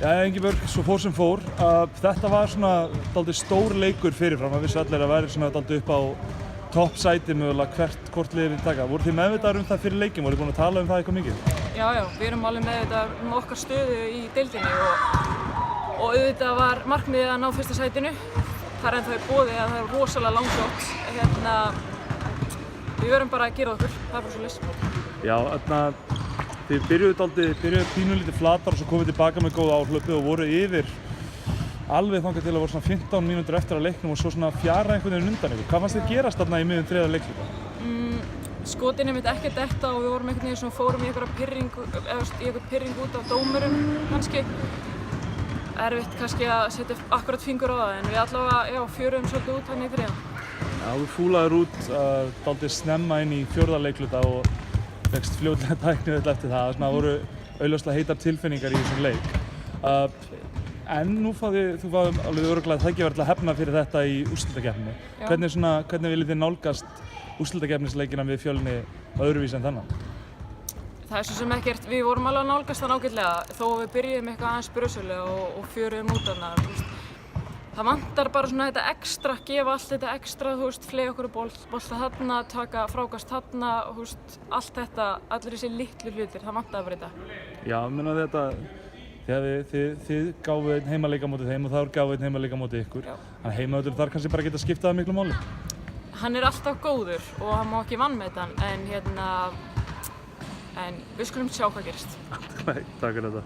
Já, Ingibjörg, svo fór sem fór. Þetta var svona dálítið stór leikur fyrirfram. Það vissi allir að væri svona dálítið upp á toppsæti mögulega hvort liðið við taka. Voru þið meðvitaðir það fyrir leikinn? Voru þið búin að tala það eitthvað mikið? Já, við erum alveg meðvitaðir okkar stöðu í deildinni og auðvitað var markmiðið að ná fyrsta sætinu. Það er ennþá í boði að það er rosalega langsótt. Við verðum bara að gera okkur, það er bara svoleiðis. Já, þið byrjuðu pínulítið flatar og svo komið tilbaka með góða áhlaupi og voru yfir alveg þangað til að voru svona 15 mínútur eftir að leiknum og svo svona fjara einhvern veginn undan ykkur. Hvað fannst þið gerast þarna í miðjum þriðja leikhluta? Skotin einmitt ekki detta og við vorum einhvern veginn svona fórum í einhvern pirring út af dómurum kannski. Erfitt kannski að setja akkurat fingur á það en við allavega fjöruðum svolítið út hann í þriðja. Já, þú fúlaðir út dálítið snemma inn í fjórða leikhluta og fékkst fljótlega tækni eftir það. Það voru augljóslega heitar tilfinningar í þessum leik. En nú þú fáum alveg örugglega tækifæri til að hefna fyrir þetta í úrslitakeppninni. Hvernig viljið þið nálgast úrslitakeppnisleikina við Fjölni öðruvísi en þennan? Það er svo sem ekkert, við vorum alveg að nálgast það ágætlega þó að við byrjuðum eitthvað aðeins brösulega og fjöruðum út þarna. Það vantar bara svona þetta ekstra, gefa allt þetta ekstra, fleygja okkur bolta þarna, taka frákast þarna, allt þetta, allir þessi litlu hlutir, það vantaði bara þetta. Já, ég meina þetta, þegar þið gáfuð einn heimaleik á móti þeim og það gáfuð einn heimaleik á móti ykkur. Þannig að heimavöllurinn þarf kannski bara að geta skiptað miklu máli. Hann er alltaf góður og hann má ekki vanmeta hann, en við skulum sjá hvað gerist. Takk fyrir þetta.